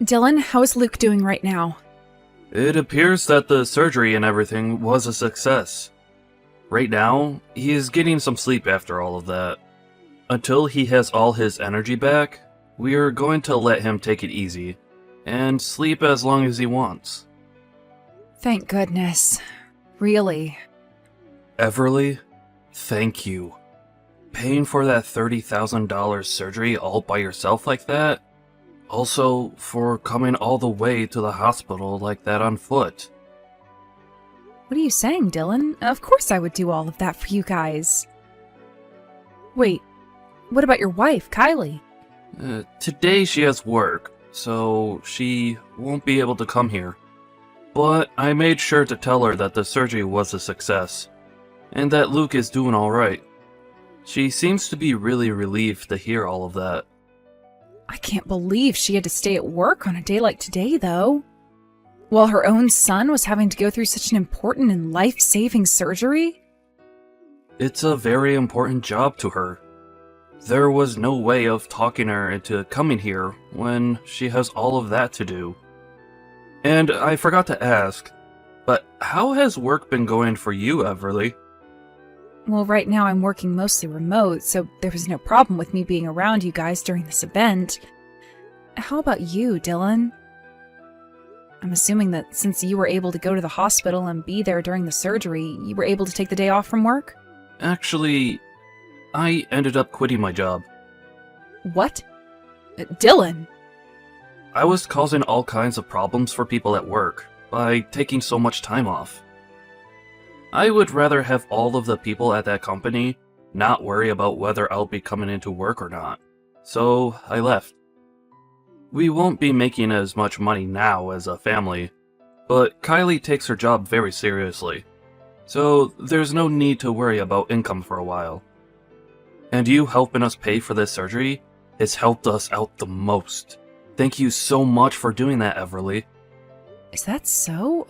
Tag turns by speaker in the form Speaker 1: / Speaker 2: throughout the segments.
Speaker 1: Dylan, how is Luke doing right now?
Speaker 2: It appears that the surgery and everything was a success. Right now, he is getting some sleep after all of that. Until he has all his energy back, we are going to let him take it easy, and sleep as long as he wants.
Speaker 1: Thank goodness. Really.
Speaker 2: Everly, thank you. Paying for that $30,000 surgery all by yourself like that? Also, for coming all the way to the hospital like that on foot.
Speaker 1: What are you saying, Dylan? Of course I would do all of that for you guys. Wait, what about your wife, Kylie?
Speaker 2: Today she has work, so she won't be able to come here. But I made sure to tell her that the surgery was a success, and that Luke is doing alright. She seems to be really relieved to hear all of that.
Speaker 1: I can't believe she had to stay at work on a day like today, though. While her own son was having to go through such an important and life-saving surgery?
Speaker 2: It's a very important job to her. There was no way of talking her into coming here when she has all of that to do. And I forgot to ask, but how has work been going for you, Everly?
Speaker 1: Well, right now I'm working mostly remote, so there was no problem with me being around you guys during this event. How about you, Dylan? I'm assuming that since you were able to go to the hospital and be there during the surgery, you were able to take the day off from work?
Speaker 2: Actually, I ended up quitting my job.
Speaker 1: What? Dylan!
Speaker 2: I was causing all kinds of problems for people at work by taking so much time off. I would rather have all of the people at that company not worry about whether I'll be coming into work or not. So I left. We won't be making as much money now as a family, but Kylie takes her job very seriously. So there's no need to worry about income for a while. And you helping us pay for this surgery has helped us out the most. Thank you so much for doing that, Everly.
Speaker 1: Is that so?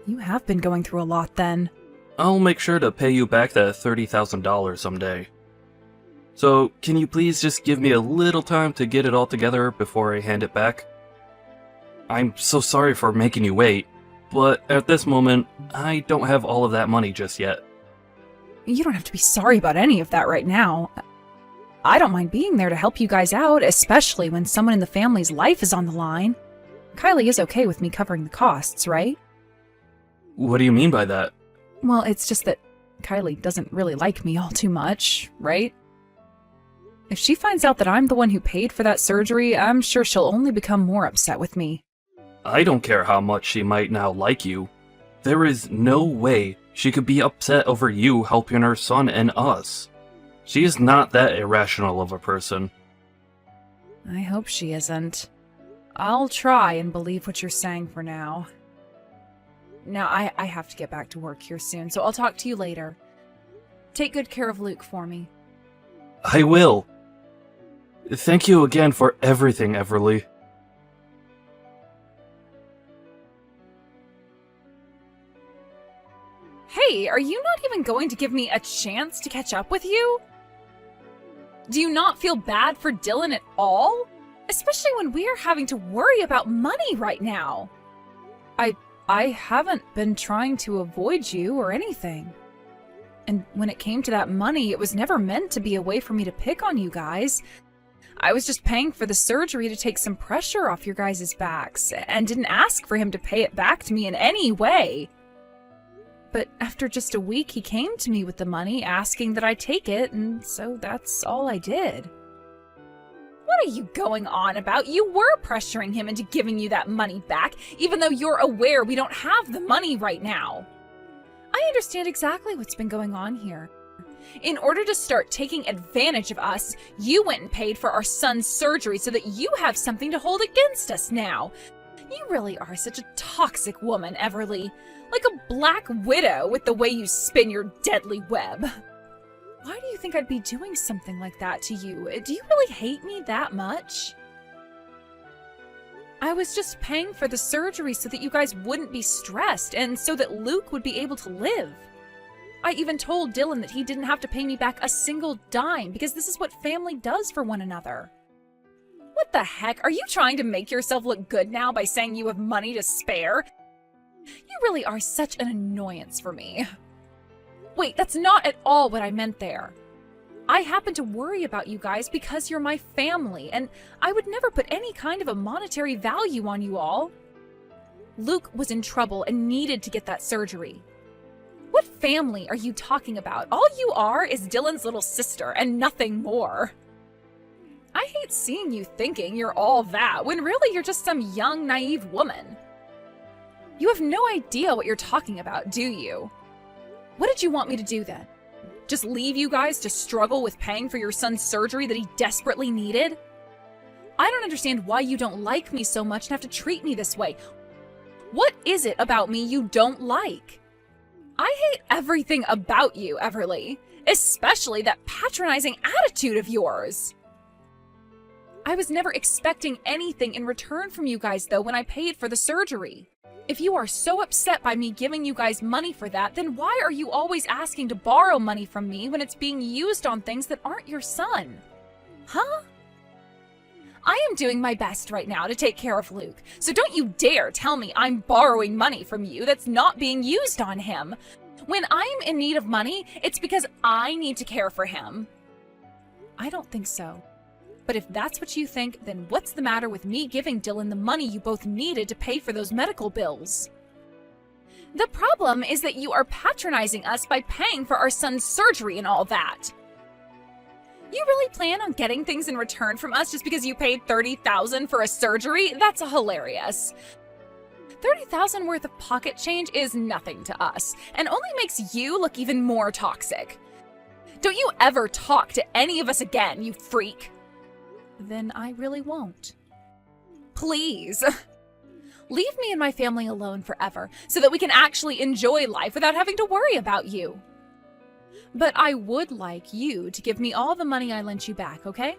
Speaker 1: You have been going through a lot then.
Speaker 2: I'll make sure to pay you back that $30,000 someday. So, can you please just give me a little time to get it all together before I hand it back? I'm so sorry for making you wait, but at this moment, I don't have all of that money just yet.
Speaker 1: You don't have to be sorry about any of that right now. I don't mind being there to help you guys out, especially when someone in the family's life is on the line. Kylie is okay with me covering the costs, right?
Speaker 2: What do you mean by that?
Speaker 1: Well, it's just that Kylie doesn't really like me all too much, right? If she finds out that I'm the one who paid for that surgery, I'm sure she'll only become more upset with me.
Speaker 2: I don't care how much she might now like you. There is no way she could be upset over you helping her son and us. She is not that irrational of a person.
Speaker 1: I hope she isn't. I'll try and believe what you're saying for now. Now, I have to get back to work here soon, so I'll talk to you later. Take good care of Luke for me.
Speaker 2: I will. Thank you again for everything, Everly.
Speaker 1: Hey, are you not even going to give me a chance to catch up with you? Do you not feel bad for Dylan at all? Especially when we're having to worry about money right now. I haven't been trying to avoid you or anything. And when it came to that money, it was never meant to be a way for me to pick on you guys. I was just paying for the surgery to take some pressure off your guys' backs, and didn't ask for him to pay it back to me in any way. But after just a week, he came to me with the money, asking that I take it, and so that's all I did. What are you going on about? You were pressuring him into giving you that money back, even though you're aware we don't have the money right now. I understand exactly what's been going on here. In order to start taking advantage of us, you went and paid for our son's surgery so that you have something to hold against us now. You really are such a toxic woman, Everly. Like a black widow with the way you spin your deadly web. Why do you think I'd be doing something like that to you? Do you really hate me that much? I was just paying for the surgery so that you guys wouldn't be stressed and so that Luke would be able to live. I even told Dylan that he didn't have to pay me back a single dime because this is what family does for one another. What What the heck? Are you trying to make yourself look good now by saying you have money to spare? You really are such an annoyance for me. Wait, that's not at all what I meant there. I happen to worry about you guys because you're my family, and I would never put any kind of a monetary value on you all. Luke was in trouble and needed to get that surgery. What family are you talking about? All you are is Dylan's little sister and nothing more. I hate seeing you thinking you're all that when really you're just some young, naive woman. You have no idea what you're talking about, do you? What did you want me to do then? Just leave you guys to struggle with paying for your son's surgery that he desperately needed? I don't understand why you don't like me so much and have to treat me this way. What is it about me you don't like? I hate everything about you, Everly, especially that patronizing attitude of yours. I was never expecting anything in return from you guys, though, when I paid for the surgery. If you are so upset by me giving you guys money for that, then why are you always asking to borrow money from me when it's being used on things that aren't your son? Huh? I am doing my best right now to take care of Luke, so don't you dare tell me I'm borrowing money from you that's not being used on him. When I'm in need of money, it's because I need to care for him. I don't think so. But if that's what you think, then what's the matter with me giving Dylan the money you both needed to pay for those medical bills? The problem is that you are patronizing us by paying for our son's surgery and all that. You really plan on getting things in return from us just because you paid $30,000 for a surgery? That's hilarious. $30,000 worth of pocket change is nothing to us, and only makes you look even more toxic. Don't you ever talk to any of us again, you freak. Then I really won't. Please. Leave me and my family alone forever so that we can actually enjoy life without having to worry about you. But I would like you to give me all the money I lent you back, okay?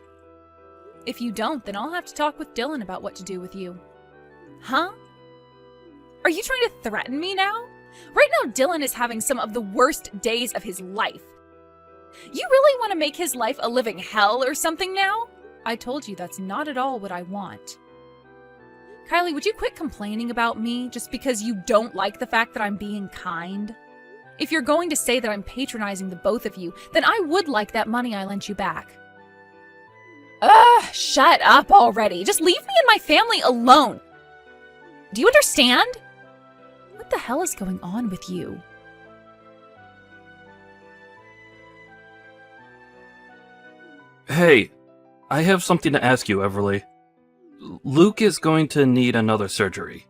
Speaker 1: If you don't, then I'll have to talk with Dylan about what to do with you. Huh? Are you trying to threaten me now? Right now, Dylan is having some of the worst days of his life. You really want to make his life a living hell or something now? I told you that's not at all what I want. Kylie, would you quit complaining about me just because you don't like the fact that I'm being kind? If you're going to say that I'm patronizing the both of you, then I would like that money I lent you back. Ugh, shut up already. Just leave me and my family alone. Do you understand? What the hell is going on with you?
Speaker 2: Hey, I have something to ask you, Everly. Luke is going to need another surgery.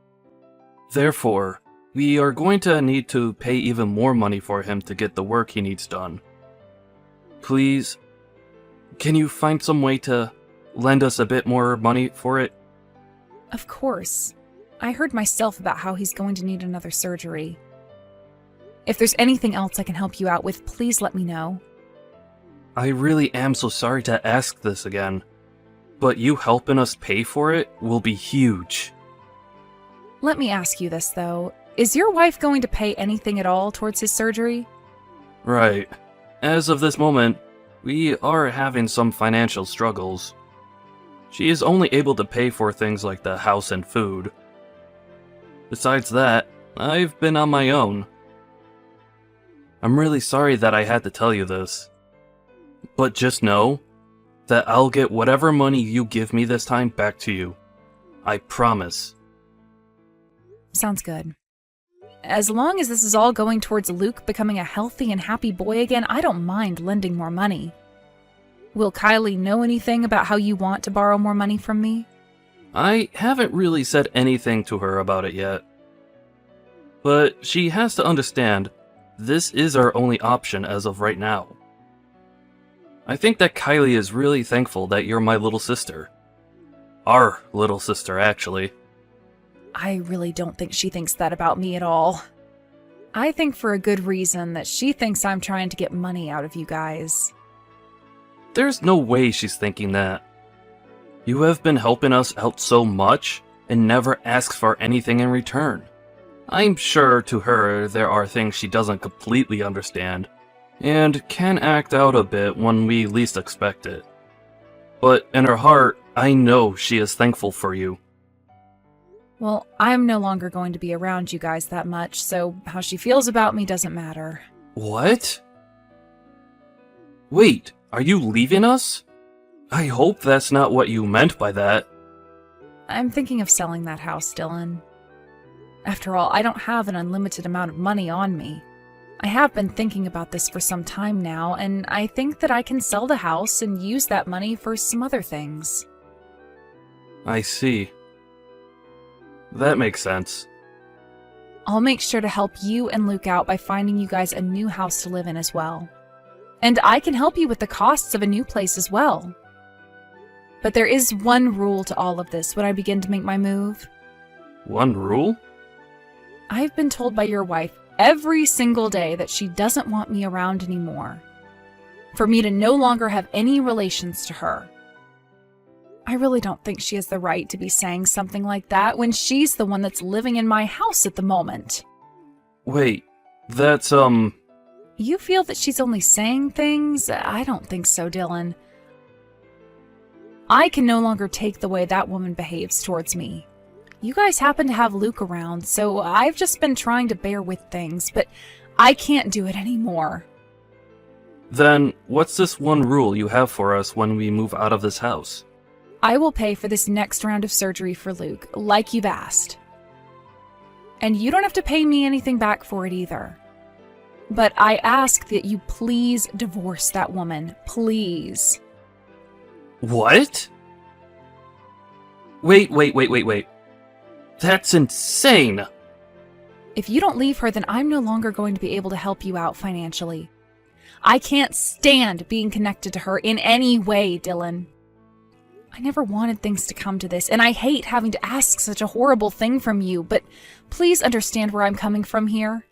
Speaker 2: Therefore, we are going to need to pay even more money for him to get the work he needs done. Please, can you find some way to lend us a bit more money for it?
Speaker 1: Of course. I heard myself about how he's going to need another surgery. If there's anything else I can help you out with, please let me know.
Speaker 2: I really am so sorry to ask this again, but you helping us pay for it will be huge.
Speaker 1: Let me ask you this, though. Is your wife going to pay anything at all towards his surgery?
Speaker 2: Right. As of this moment, we are having some financial struggles. She is only able to pay for things like the house and food. Besides that, I've been on my own. I'm really sorry that I had to tell you this. But just know that I'll get whatever money you give me this time back to you. I promise.
Speaker 1: Sounds good. As long as this is all going towards Luke becoming a healthy and happy boy again, I don't mind lending more money. Will Kylie know anything about how you want to borrow more money from me?
Speaker 2: I haven't really said anything to her about it yet. But she has to understand, this is our only option as of right now. I think that Kylie is really thankful that you're my little sister. Our little sister, actually.
Speaker 1: I really don't think she thinks that about me at all. I think for a good reason that she thinks I'm trying to get money out of you guys.
Speaker 2: There's no way she's thinking that. You have been helping us out so much and never asked for anything in return. I'm sure to her there are things she doesn't completely understand, and can act out a bit when we least expect it. But in her heart, I know she is thankful for you.
Speaker 1: Well, I'm no longer going to be around you guys that much, so how she feels about me doesn't matter.
Speaker 2: What? Wait, are you leaving us? I hope that's not what you meant by that.
Speaker 1: I'm thinking of selling that house, Dylan. After all, I don't have an unlimited amount of money on me. I have been thinking about this for some time now, and I think that I can sell the house and use that money for some other things.
Speaker 2: I see. That makes sense.
Speaker 1: I'll make sure to help you and Luke out by finding you guys a new house to live in as well. And I can help you with the costs of a new place as well. But there is one rule to all of this when I begin to make my move.
Speaker 2: One rule?
Speaker 1: I've been told by your wife every single day that she doesn't want me around anymore. For me to no longer have any relations to her. I really don't think she has the right to be saying something like that when she's the one that's living in my house at the moment.
Speaker 2: Wait, that's,
Speaker 1: You feel that she's only saying things? I don't think so, Dylan. I can no longer take the way that woman behaves towards me. You guys happen to have Luke around, so I've just been trying to bear with things, but I can't do it anymore.
Speaker 2: Then what's this one rule you have for us when we move out of this house?
Speaker 1: I will pay for this next round of surgery for Luke, like you've asked. And you don't have to pay me anything back for it either. But I ask that you please divorce that woman. Please.
Speaker 2: What? Wait. That's insane!
Speaker 1: If you don't leave her, then I'm no longer going to be able to help you out financially. I can't stand being connected to her in any way, Dylan. I never wanted things to come to this, and I hate having to ask such a horrible thing from you, but please understand where I'm coming from here.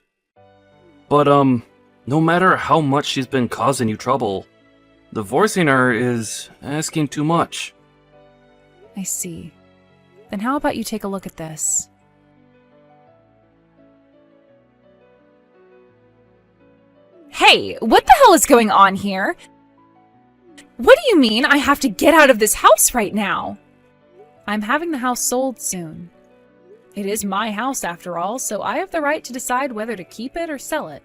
Speaker 2: But, no matter how much she's been causing you trouble, divorcing her is asking too much.
Speaker 1: I see. Then how about you take a look at this? Hey, what the hell is going on here? What do you mean I have to get out of this house right now? I'm having the house sold soon. It is my house after all, so I have the right to decide whether to keep it or sell it.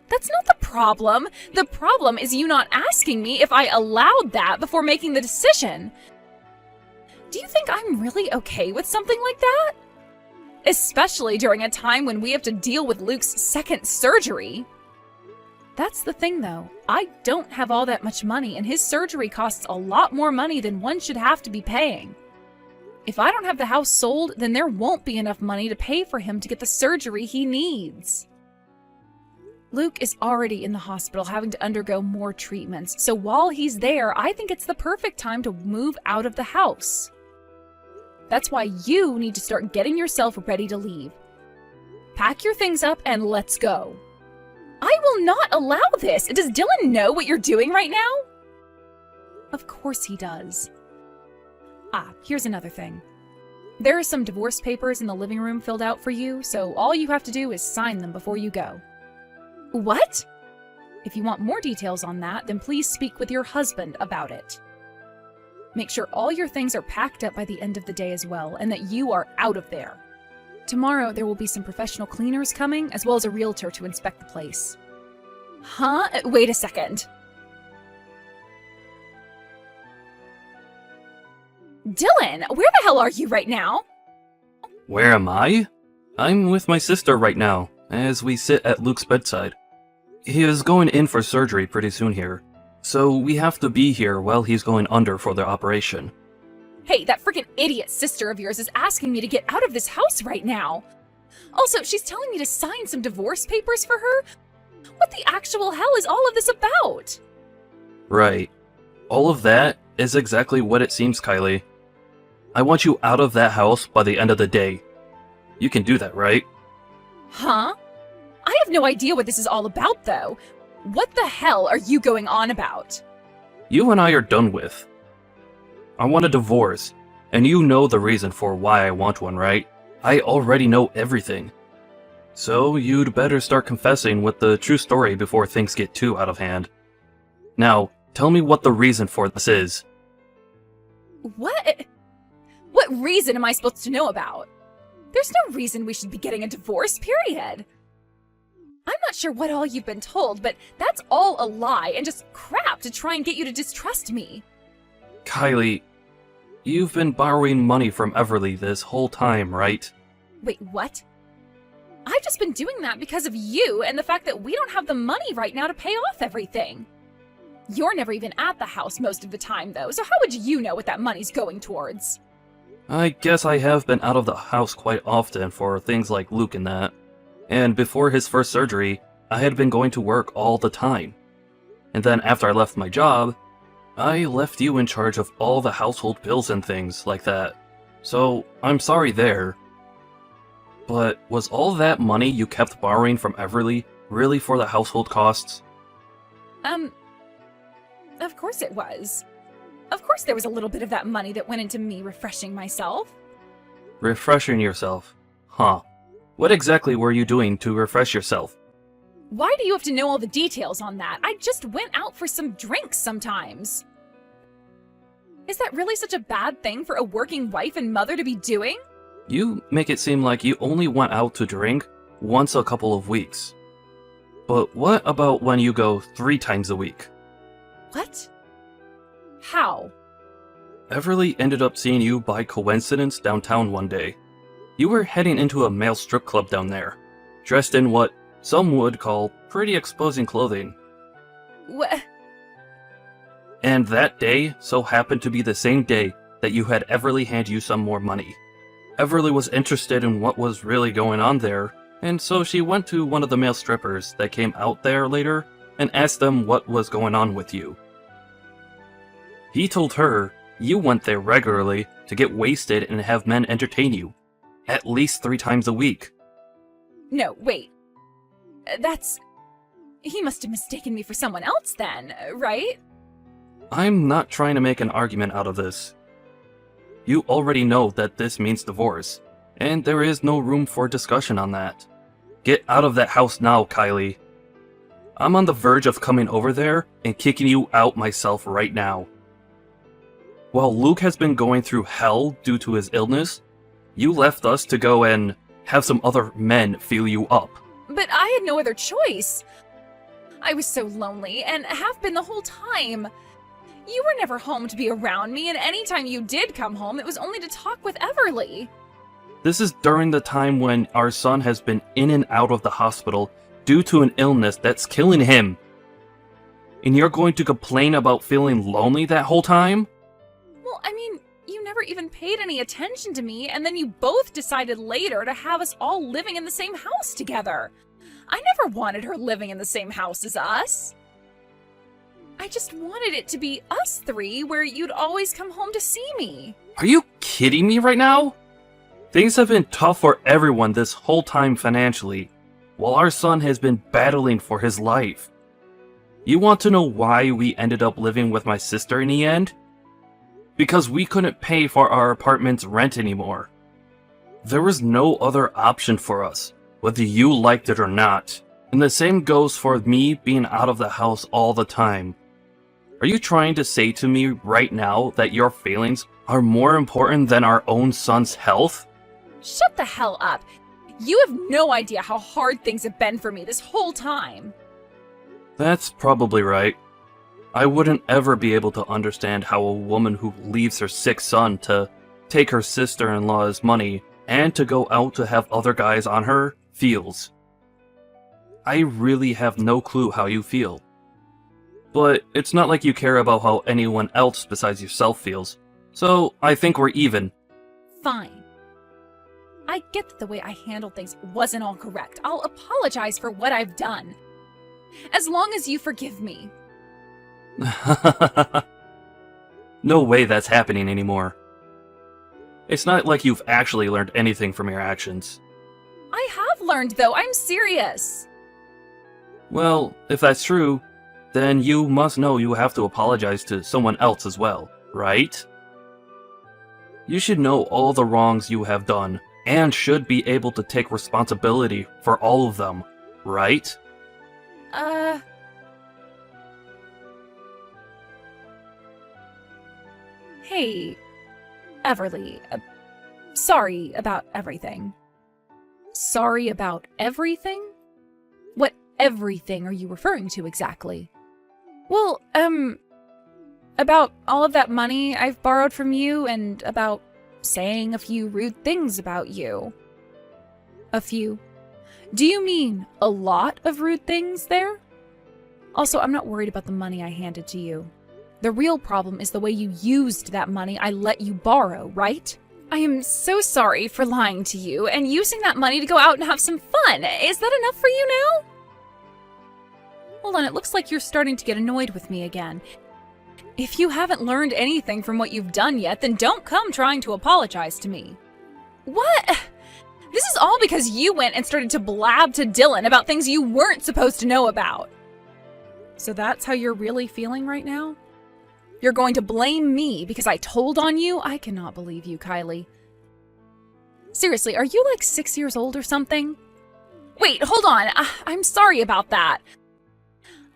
Speaker 1: That's not the problem. The problem is you not asking me if I allowed that before making the decision. Do you think I'm really okay with something like that? Especially during a time when we have to deal with Luke's second surgery. That's the thing, though. I don't have all that much money, and his surgery costs a lot more money than one should have to be paying. If I don't have the house sold, then there won't be enough money to pay for him to get the surgery he needs. Luke is already in the hospital having to undergo more treatments, so while he's there, I think it's the perfect time to move out of the house. That's why you need to start getting yourself ready to leave. Pack your things up and let's go. I will not allow this! Does Dylan know what you're doing right now? Of course he does. Here's another thing. There are some divorce papers in the living room filled out for you, so all you have to do is sign them before you go. What? If you want more details on that, then please speak with your husband about it. Make sure all your things are packed up by the end of the day as well, and that you are out of there. Tomorrow, there will be some professional cleaners coming, as well as a realtor to inspect the place. Huh? Wait a second. Dylan, where the hell are you right now?
Speaker 2: Where am I? I'm with my sister right now, as we sit at Luke's bedside. He is going in for surgery pretty soon here, so we have to be here while he's going under for the operation.
Speaker 1: Hey, that freaking idiot sister of yours is asking me to get out of this house right now. Also, she's telling me to sign some divorce papers for her? What the actual hell is all of this about?
Speaker 2: Right. All of that is exactly what it seems, Kylie. I want you out of that house by the end of the day. You can do that, right?
Speaker 1: Huh? I have no idea what this is all about, though. What the hell are you going on about?
Speaker 2: You and I are done with. I want a divorce, and you know the reason for why I want one, right? I already know everything. So you'd better start confessing with the true story before things get too out of hand. Now, tell me what the reason for this is.
Speaker 1: What? What reason am I supposed to know about? There's no reason we should be getting a divorce, period. I'm not sure what all you've been told, but that's all a lie and just crap to try and get you to distrust me.
Speaker 2: Kylie, you've been borrowing money from Everly this whole time, right?
Speaker 1: Wait, what? I've just been doing that because of you and the fact that we don't have the money right now to pay off everything. You're never even at the house most of the time, though, so how would you know what that money's going towards?
Speaker 2: I guess I have been out of the house quite often for things like Luke and that. And before his first surgery, I had been going to work all the time. And then after I left my job, I left you in charge of all the household bills and things like that. So, I'm sorry there. But was all that money you kept borrowing from Everly really for the household costs?
Speaker 1: Of course it was. Of course there was a little bit of that money that went into me refreshing myself.
Speaker 2: Refreshing yourself? Huh. What exactly were you doing to refresh yourself?
Speaker 1: Why do you have to know all the details on that? I just went out for some drinks sometimes. Is that really such a bad thing for a working wife and mother to be doing?
Speaker 2: You make it seem like you only went out to drink once a couple of weeks. But what about when you go 3 times a week?
Speaker 1: What? How?
Speaker 2: Everly ended up seeing you by coincidence downtown one day. You were heading into a male strip club down there, dressed in what some would call pretty exposing clothing.
Speaker 1: What?
Speaker 2: And that day so happened to be the same day that you had Everly hand you some more money. Everly was interested in what was really going on there, and so she went to one of the male strippers that came out there later and asked them what was going on with you. He told her you went there regularly to get wasted and have men entertain you, at least 3 times a week.
Speaker 1: No, wait. He must have mistaken me for someone else then, right?
Speaker 2: I'm not trying to make an argument out of this. You already know that this means divorce, and there is no room for discussion on that. Get out of that house now, Kylie. I'm on the verge of coming over there and kicking you out myself right now. While Luke has been going through hell due to his illness, you left us to go and have some other men feel you up.
Speaker 1: But I had no other choice. I was so lonely, and have been the whole time. You were never home to be around me, and anytime you did come home, it was only to talk with Everly.
Speaker 2: This is during the time when our son has been in and out of the hospital due to an illness that's killing him. And you're going to complain about feeling lonely that whole time?
Speaker 1: Well, I mean, you never even paid any attention to me, and then you both decided later to have us all living in the same house together. I never wanted her living in the same house as us. I just wanted it to be us 3 where you'd always come home to see me.
Speaker 2: Are you kidding me right now? Things have been tough for everyone this whole time financially, while our son has been battling for his life. You want to know why we ended up living with my sister in the end? Because we couldn't pay for our apartment's rent anymore. There was no other option for us, whether you liked it or not. And the same goes for me being out of the house all the time. Are you trying to say to me right now that your feelings are more important than our own son's health?
Speaker 1: Shut the hell up. You have no idea how hard things have been for me this whole time.
Speaker 2: That's probably right. I wouldn't ever be able to understand how a woman who leaves her sick son to take her sister-in-law's money and to go out to have other guys on her feels. I really have no clue how you feel. But it's not like you care about how anyone else besides yourself feels. So I think we're even.
Speaker 1: Fine. I get that the way I handled things wasn't all correct. I'll apologize for what I've done. As long as you forgive me.
Speaker 2: No way that's happening anymore. It's not like you've actually learned anything from your actions.
Speaker 1: I have learned, though. I'm serious.
Speaker 2: Well, if that's true, then you must know you have to apologize to someone else as well, right? You should know all the wrongs you have done, and should be able to take responsibility for all of them, right?
Speaker 1: Hey, Everly, sorry about everything. Sorry about everything? What everything are you referring to exactly? Well, about all of that money I've borrowed from you and about saying a few rude things about you. A few. Do you mean a lot of rude things there? Also, I'm not worried about the money I handed to you. The real problem is the way you used that money I let you borrow, right? I am so sorry for lying to you and using that money to go out and have some fun. Is that enough for you now? Hold on, it looks like you're starting to get annoyed with me again. If you haven't learned anything from what you've done yet, then don't come trying to apologize to me. What? This is all because you went and started to blab to Dylan about things you weren't supposed to know about. So that's how you're really feeling right now? You're going to blame me because I told on you? I cannot believe you, Kylie. Seriously, are you like 6 years old or something? Wait, hold on. I'm sorry about that.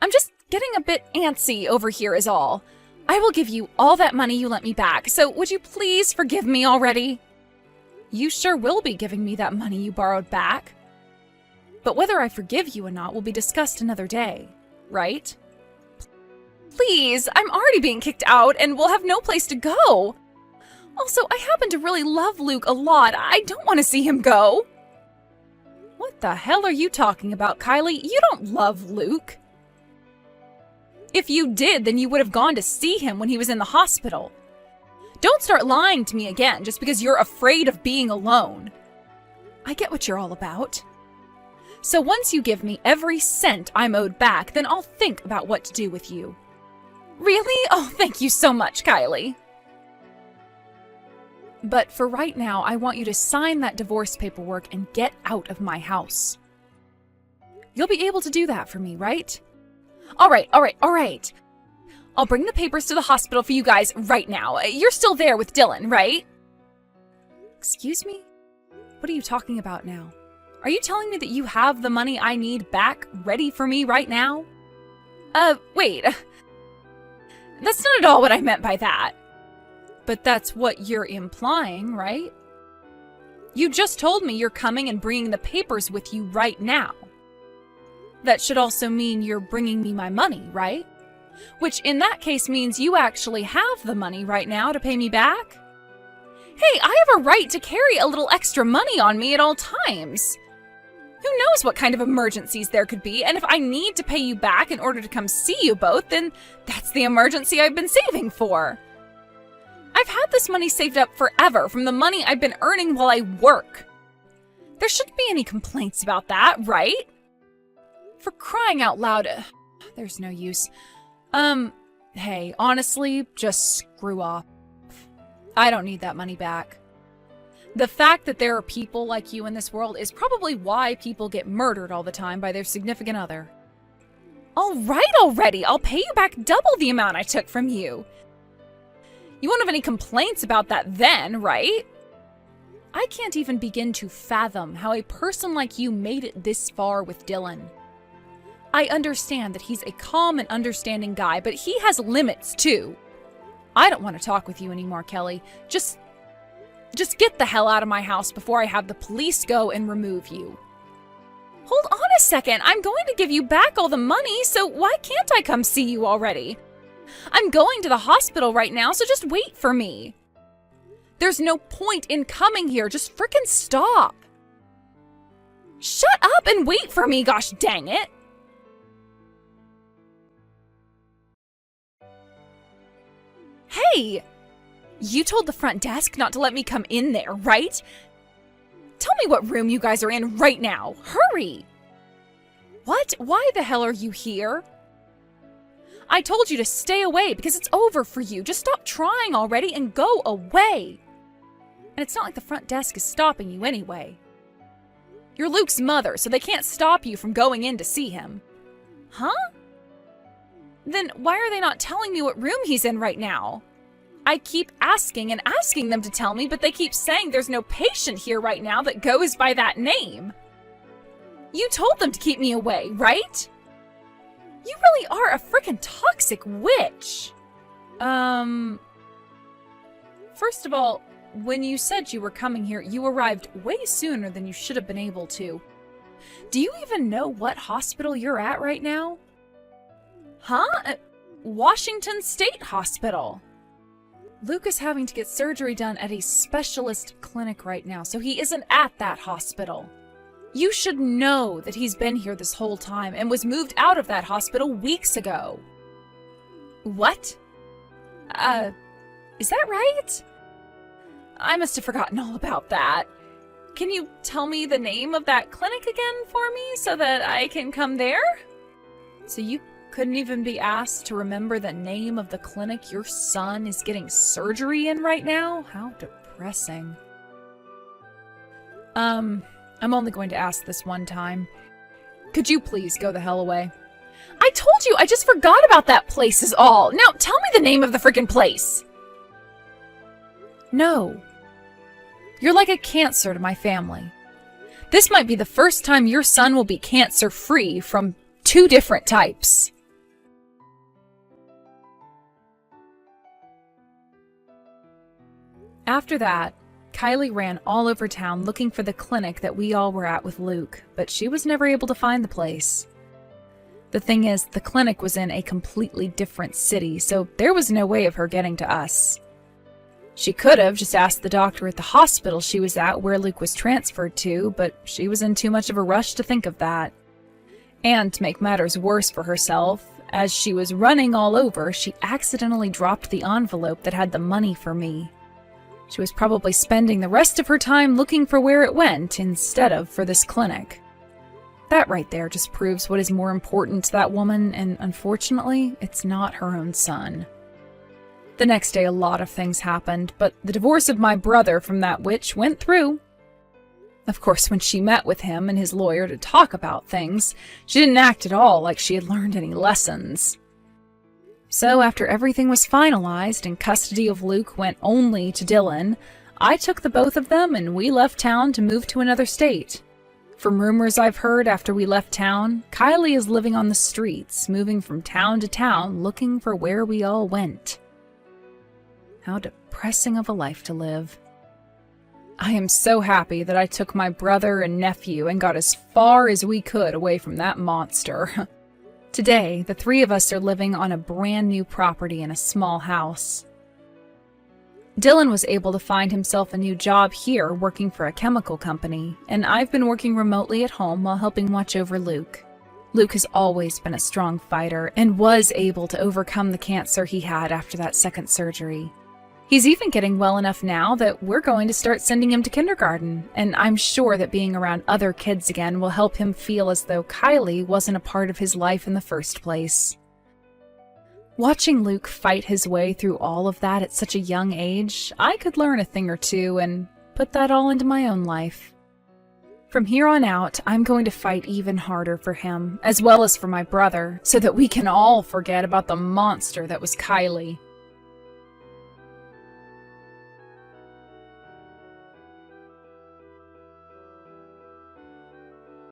Speaker 1: I'm just getting a bit antsy over here is all. I will give you all that money you lent me back, so would you please forgive me already? You sure will be giving me that money you borrowed back. But whether I forgive you or not will be discussed another day, right? Please, I'm already being kicked out and will have no place to go. Also, I happen to really love Luke a lot. I don't want to see him go. What the hell are you talking about, Kylie? You don't love Luke. If you did, then you would have gone to see him when he was in the hospital. Don't start lying to me again just because you're afraid of being alone. I get what you're all about. So once you give me every cent I'm owed back, then I'll think about what to do with you. Really? Oh, thank you so much, Kylie. But for right now, I want you to sign that divorce paperwork and get out of my house. You'll be able to do that for me, right? All right. I'll bring the papers to the hospital for you guys right now. You're still there with Dylan, right? Excuse me? What are you talking about now? Are you telling me that you have the money I need back ready for me right now? Wait. That's not at all what I meant by that. But that's what you're implying, right? You just told me you're coming and bringing the papers with you right now. That should also mean you're bringing me my money, right? Which in that case means you actually have the money right now to pay me back? Hey, I have a right to carry a little extra money on me at all times. Who knows what kind of emergencies there could be, and if I need to pay you back in order to come see you both, then that's the emergency I've been saving for. I've had this money saved up forever from the money I've been earning while I work. There shouldn't be any complaints about that, right? For crying out loud, there's no use. Hey, honestly, just screw off. I don't need that money back. The fact that there are people like you in this world is probably why people get murdered all the time by their significant other. All right already, I'll pay you back double the amount I took from you. You won't have any complaints about that then, right? I can't even begin to fathom how a person like you made it this far with Dylan. I understand that he's a calm and understanding guy, but he has limits too. I don't want to talk with you anymore, Kelly. Just get the hell out of my house before I have the police go and remove you. Hold on a second. I'm going to give you back all the money, so why can't I come see you already? I'm going to the hospital right now, so just wait for me. There's no point in coming here. Just frickin' stop. Shut up and wait for me, gosh dang it. Hey! You told the front desk not to let me come in there, right? Tell me what room you guys are in right now. Hurry! What? Why the hell are you here? I told you to stay away because it's over for you. Just stop trying already and go away. And it's not like the front desk is stopping you anyway. You're Luke's mother, so they can't stop you from going in to see him. Huh? Then why are they not telling me what room he's in right now? I keep asking and asking them to tell me, but they keep saying there's no patient here right now that goes by that name. You told them to keep me away, right? You really are a frickin' toxic witch. First of all, when you said you were coming here, you arrived way sooner than you should have been able to. Do you even know what hospital you're at right now? Huh? Washington State Hospital. Luke is having to get surgery done at a specialist clinic right now, so he isn't at that hospital. You should know that he's been here this whole time and was moved out of that hospital weeks ago. What? Is that right? I must have forgotten all about that. Can you tell me the name of that clinic again for me so that I can come there? So you couldn't even be asked to remember the name of the clinic your son is getting surgery in right now? How depressing. I'm only going to ask this one time. Could you please go the hell away? I told you, I just forgot about that place is all. Now tell me the name of the freaking place. No. You're like a cancer to my family. This might be the first time your son will be cancer-free from 2 different types. After that, Kylie ran all over town looking for the clinic that we all were at with Luke, but she was never able to find the place. The thing is, the clinic was in a completely different city, so there was no way of her getting to us. She could have just asked the doctor at the hospital she was at where Luke was transferred to, but she was in too much of a rush to think of that. And to make matters worse for herself, as she was running all over, she accidentally dropped the envelope that had the money for me. She was probably spending the rest of her time looking for where it went instead of for this clinic. That right there just proves what is more important to that woman, and unfortunately, it's not her own son. The next day, a lot of things happened, but the divorce of my brother from that witch went through. Of course, when she met with him and his lawyer to talk about things, she didn't act at all like she had learned any lessons. So after everything was finalized and custody of Luke went only to Dylan, I took the both of them and we left town to move to another state. From rumors I've heard after we left town, Kylie is living on the streets, moving from town to town, looking for where we all went. How depressing of a life to live. I am so happy that I took my brother and nephew and got as far as we could away from that monster. Today, the 3 of us are living on a brand new property in a small house. Dylan was able to find himself a new job here working for a chemical company, and I've been working remotely at home while helping watch over Luke. Luke has always been a strong fighter and was able to overcome the cancer he had after that second surgery. He's even getting well enough now that we're going to start sending him to kindergarten, and I'm sure that being around other kids again will help him feel as though Kylie wasn't a part of his life in the first place. Watching Luke fight his way through all of that at such a young age, I could learn a thing or two and put that all into my own life. From here on out, I'm going to fight even harder for him, as well as for my brother, so that we can all forget about the monster that was Kylie.